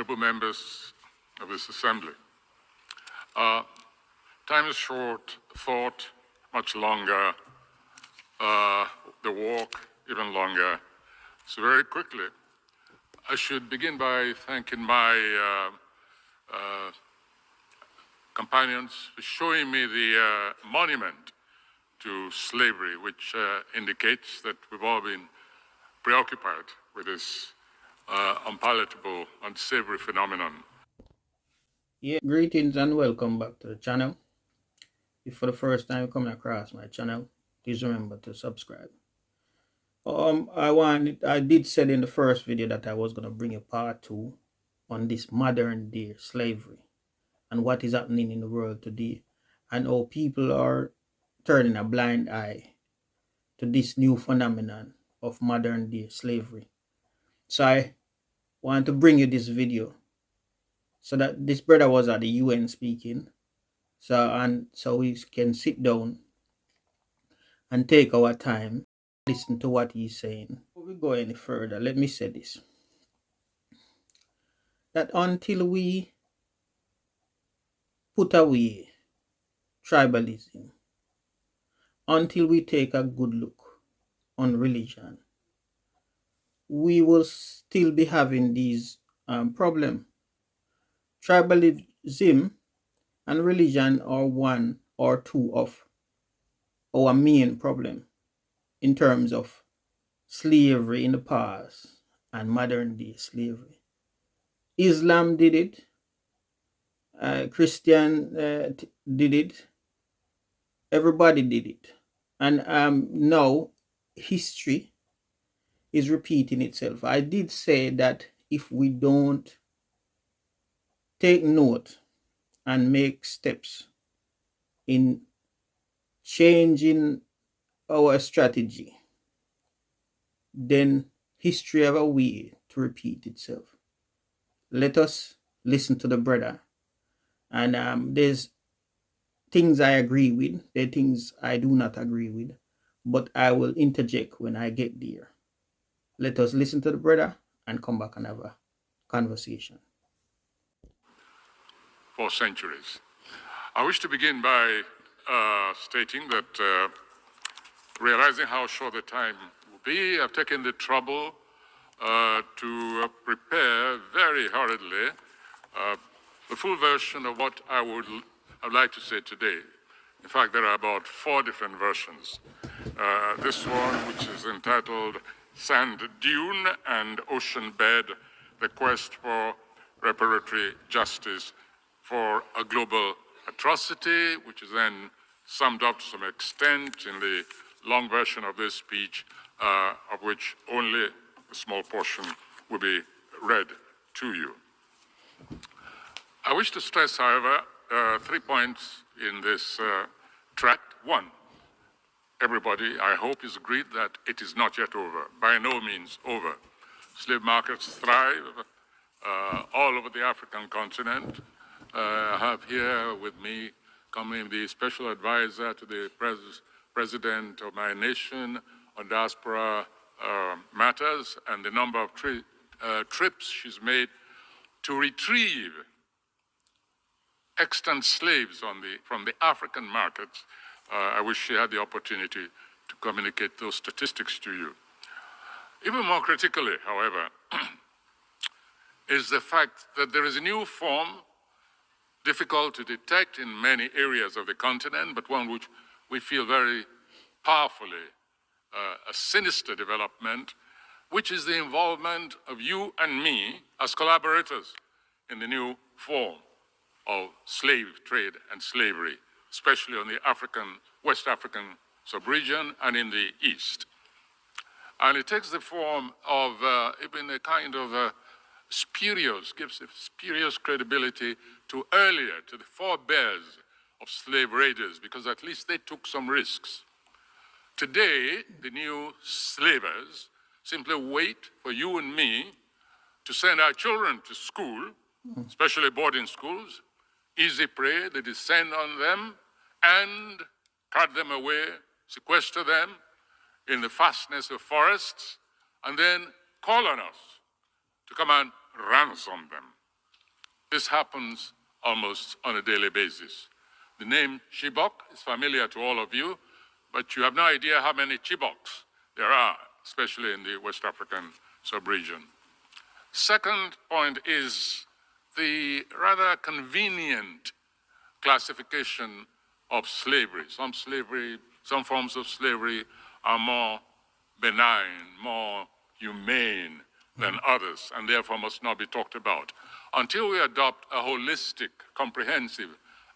honorable members of this assembly. Time is short, thought much longer, the walk even longer. So very quickly, I should begin by thanking my companions for showing me the monument to slavery, which indicates that we've all been preoccupied with this unpalatable, unsavory phenomenon. Yeah, greetings and welcome back to the channel. If for the first time coming across my channel, please remember to subscribe. I did say in the first video that I was gonna bring a part 2 on this modern day slavery and what is happening in the world today, and how people are turning a blind eye to this new phenomenon of modern day slavery. So I want to bring you this video so that this brother was at the UN speaking, so we can sit down and take our time, listen to what he's saying. Before we go any further, let me say this: that until we put away tribalism, until we take a good look on religion, we will still be having these problems. Tribalism and religion are one or two of our main problem in terms of slavery in the past and modern day slavery. Islam did it, Christian did it, everybody did it. And now history is repeating itself. I did say that if we don't take note and make steps in changing our strategy, then history have a way to repeat itself. Let us listen to the brother. And there's things I agree with, there are things I do not agree with, but I will interject when I get there. Let us listen to the brother and come back and have a conversation. For centuries. I wish to begin by stating that realizing how short the time will be, I've taken the trouble to prepare very hurriedly the full version of what I'd like to say today. In fact, there are about 4 different versions. This one, which is entitled Sand Dune and Ocean Bed, the quest for reparatory justice for a global atrocity, which is then summed up to some extent in the long version of this speech, of which only a small portion will be read to you. I wish to stress, however, 3 points in this tract. 1, everybody, I hope, is agreed that it is not yet over, by no means over. Slave markets thrive all over the African continent. I have here with me coming the special advisor to the president of my nation on diaspora matters, and the number of trips she's made to retrieve extant slaves from the African markets. I wish she had the opportunity to communicate those statistics to you. Even more critically, however, is the fact that there is a new form, difficult to detect in many areas of the continent, but one which we feel very powerfully a sinister development, which is the involvement of you and me as collaborators in the new form of slave trade and slavery, especially on the West African sub-region and in the East. And it takes the form of even a kind of gives a spurious credibility to the forebears of slave raiders, because at least they took some risks. Today, the new slavers simply wait for you and me to send our children to school, especially boarding schools, easy prey, they descend on them and cut them away, sequester them in the fastness of forests, and then call on us to come and ransom them. This happens almost on a daily basis. The name Chibok is familiar to all of you, but you have no idea how many Chiboks there are, especially in the West African sub-region. Second point is the rather convenient classification of slavery. Some forms of slavery are more benign, more humane than others, and therefore must not be talked about. Until we adopt a holistic, comprehensive,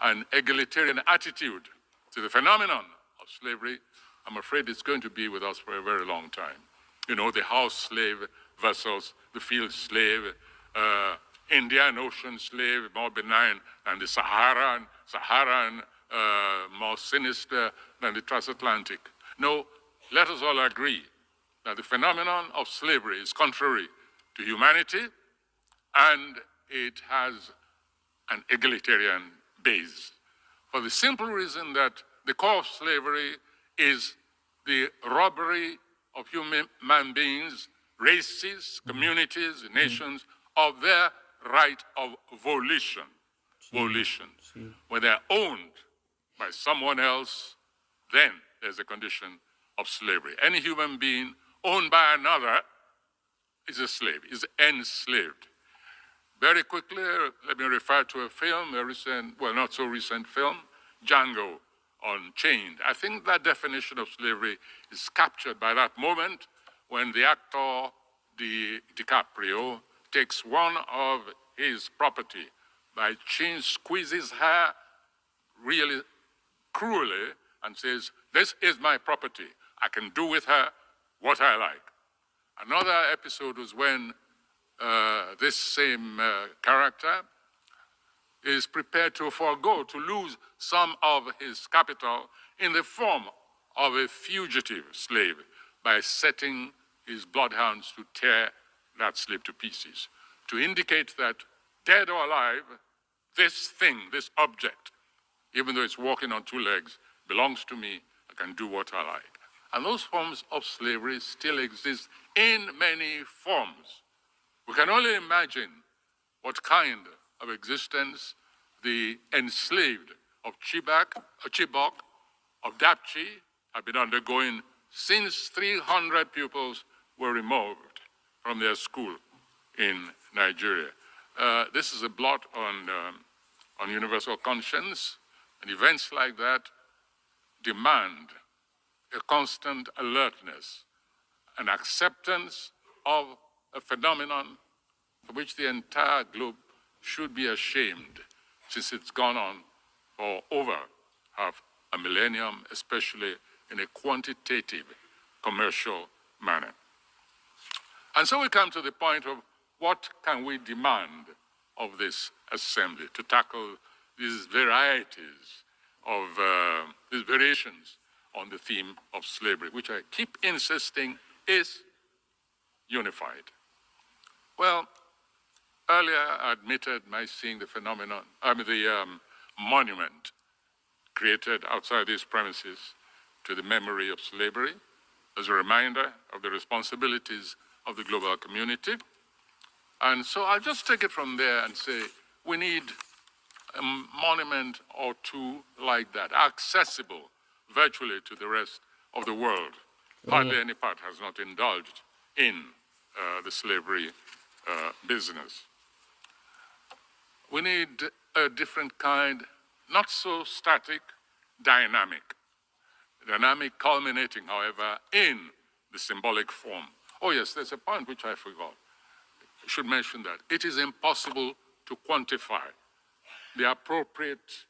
and egalitarian attitude to the phenomenon of slavery, I'm afraid it's going to be with us for a very long time. You know, the house slave versus the field slave, Indian Ocean slave, more benign than the Saharan, more sinister than the transatlantic. No, let us all agree that the phenomenon of slavery is contrary to humanity, and it has an egalitarian base. For the simple reason that the core of slavery is the robbery of human beings, races, communities, nations, of their right of volition. When they're owned by someone else, then there's a condition of slavery. Any human being owned by another is a slave, is enslaved. Very quickly, let me refer to a film, a recent, well, not so recent film, Django Unchained. I think that definition of slavery is captured by that moment when the actor DiCaprio takes one of his property by chain, squeezes her really cruelly and says, "This is my property. I can do with her what I like." Another episode was when this same character is prepared to forego, to lose some of his capital in the form of a fugitive slave by setting his bloodhounds to tear that slave to pieces, to indicate that, dead or alive, this thing, this object, even though it's walking on two legs, belongs to me. I can do what I like. And those forms of slavery still exist in many forms. We can only imagine what kind of existence the enslaved of Chibok, of Dapchi, have been undergoing since 300 pupils were removed from their school in Nigeria. This is a blot on universal conscience, and events like that demand a constant alertness, an acceptance of a phenomenon for which the entire globe should be ashamed, since it's gone on for over half a millennium, especially in a quantitative, commercial manner. And so we come to the point of what can we demand of this assembly to tackle these varieties of these variations on the theme of slavery, which I keep insisting is unified. Well, earlier I admitted my seeing the phenomenon, the monument created outside these premises to the memory of slavery as a reminder of the responsibilities of the global community. And so I'll just take it from there and say we need a monument or two like that, accessible virtually to the rest of the world. Hardly any part has not indulged in the slavery business. We need a different kind, not so static, dynamic culminating, however, in the symbolic form. Oh yes, there's a point which I forgot. I should mention that. It is impossible to quantify the appropriate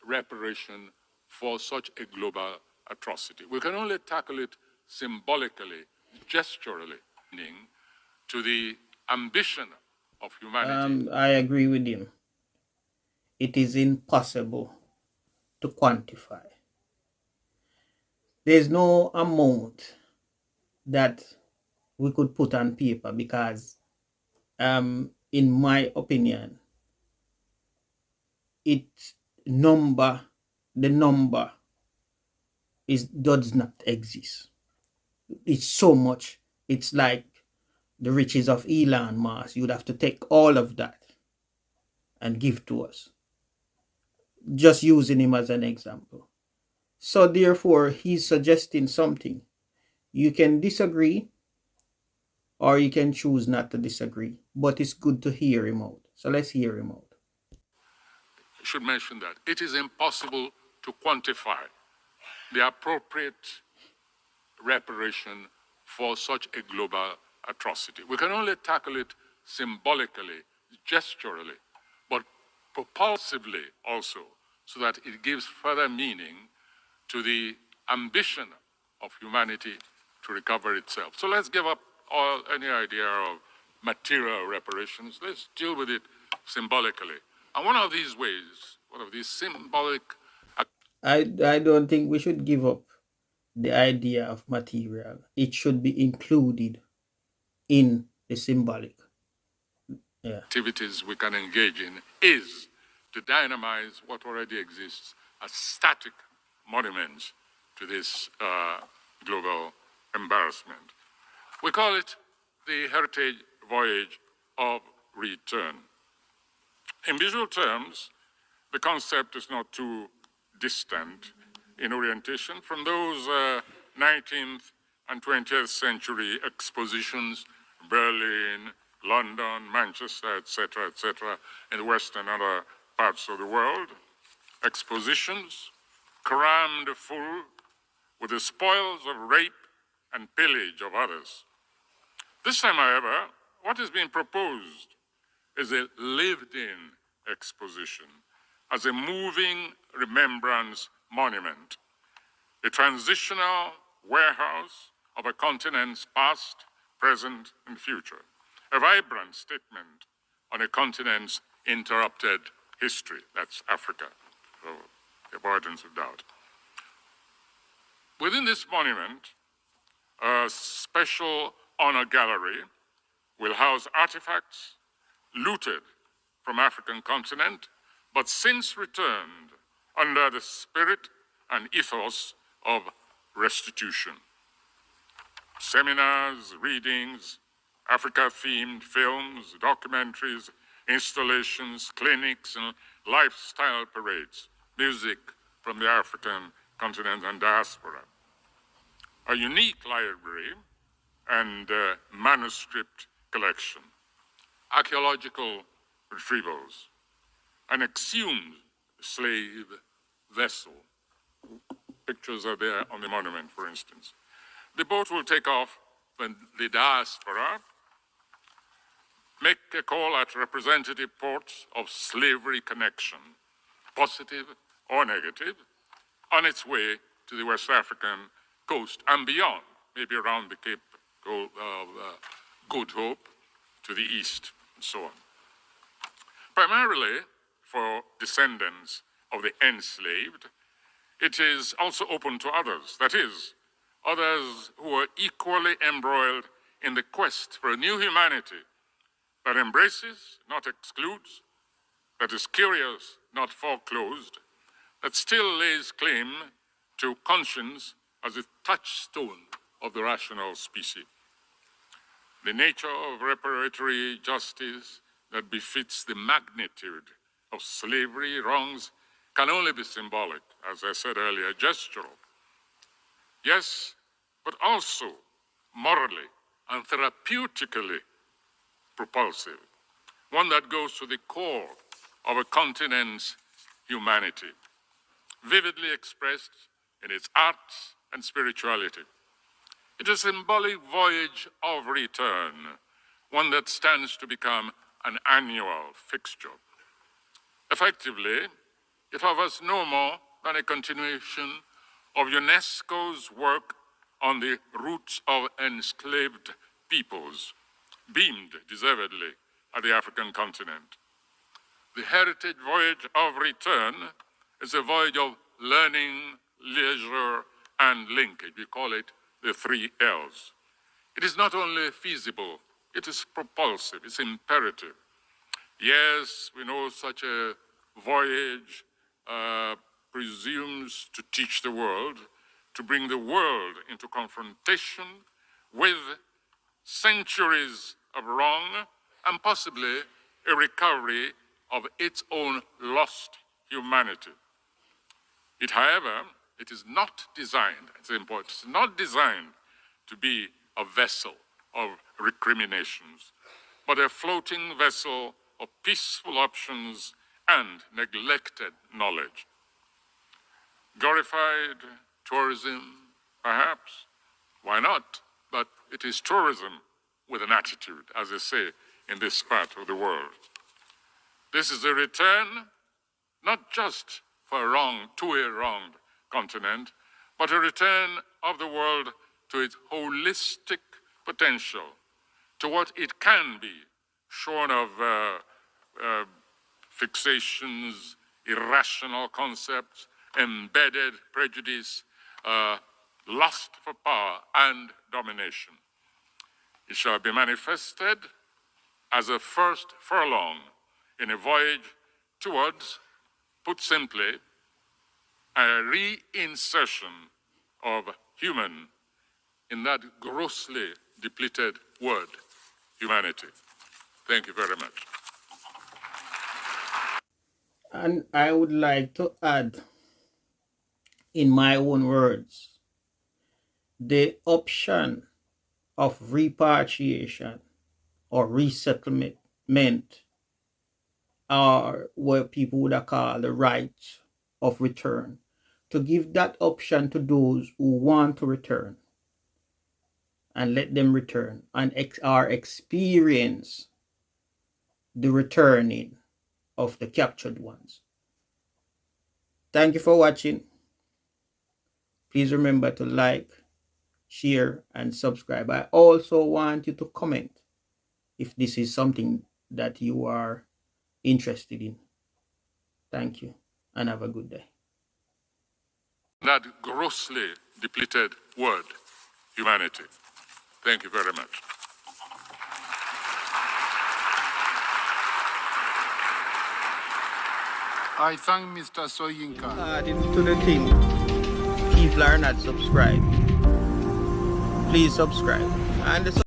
reparation for such a global atrocity. We can only tackle it symbolically, gesturally, to the ambition of humanity. I agree with him. It is impossible to quantify. There's no amount that we could put on paper because, in my opinion, the number does not exist. It's so much. It's like the riches of Elon Musk. You'd have to take all of that and give to us, just using him as an example. So therefore, he's suggesting something. You can disagree or you can choose not to disagree, but it's good to hear him out. So let's hear him out. I should mention that it is impossible to quantify the appropriate reparation for such a global atrocity. We can only tackle it symbolically, gesturally, but propulsively also, so that it gives further meaning to the ambition of humanity to recover itself. So let's give up any idea of material reparations. Let's deal with it symbolically. And one of these ways, one of these symbolic... I don't think we should give up the idea of material. It should be included in the symbolic. Yeah. Activities we can engage in is to dynamize what already exists as static monuments to this global embarrassment. We call it the Heritage Voyage of Return. In visual terms, the concept is not too distant in orientation from those 19th and 20th century expositions, Berlin, London, Manchester, etc., in the West and other parts of the world. Expositions crammed full with the spoils of rape and pillage of others. This time, however, what is being proposed is a lived-in exposition as a moving remembrance monument, a transitional warehouse of a continent's past, present, and future, a vibrant statement on a continent's interrupted history. That's Africa, for avoidance of doubt. Within this monument, a special honor gallery will house artifacts looted from African continent, but since returned under the spirit and ethos of restitution. Seminars, readings, Africa-themed films, documentaries, installations, clinics, and lifestyle parades, music from the African continent and diaspora. A unique library and manuscript collection, archaeological retrievals, an exhumed slave vessel. Pictures are there on the monument, for instance. The boat will take off when the diaspora make a call at representative ports of slavery connection, positive or negative, on its way to the West African coast and beyond, maybe around the Cape of Good Hope to the east, and so on. Primarily for descendants of the enslaved, it is also open to others, that is, others who are equally embroiled in the quest for a new humanity that embraces, not excludes, that is curious, not foreclosed, that still lays claim to conscience as a touchstone of the rational species. The nature of reparatory justice that befits the magnitude of slavery wrongs can only be symbolic, as I said earlier, gestural. Yes, but also morally and therapeutically propulsive, one that goes to the core of a continent's humanity, vividly expressed in its arts and spirituality. It is a symbolic voyage of return, one that stands to become an annual fixture. Effectively, it offers no more than a continuation of UNESCO's work on the roots of enslaved peoples, beamed deservedly at the African continent. The Heritage Voyage of Return is a voyage of learning, leisure, and linkage. We call it the 3 L's. It is not only feasible, it is propulsive, it's imperative. Yes, we know such a voyage presumes to teach the world, to bring the world into confrontation with centuries of wrong and possibly a recovery of its own lost humanity. However, it is not designed, it's important, it's not designed to be a vessel of recriminations, but a floating vessel of peaceful options and neglected knowledge. Glorified tourism, perhaps, why not? But it is tourism with an attitude, as they say in this part of the world. This is a return, not just to a wronged continent, but a return of the world to its holistic potential, to what it can be, shorn of fixations, irrational concepts, embedded prejudice, lust for power and domination. It shall be manifested as a first furlong in a voyage towards, put simply, a reinsertion of human in that grossly depleted word, humanity. Thank you very much. And I would like to add, in my own words, the option of repatriation or resettlement are what people would call the right of return, to give that option to those who want to return and let them return and experience the returning of the captured ones. Thank you for watching. Please remember to like, share, and subscribe. I also want you to comment if this is something that you are interested in. Thank you, and have a good day. That grossly depleted word, humanity. Thank you very much. I thank Mr. Soyinka. Adding to the thing, people are not subscribed. Please subscribe. And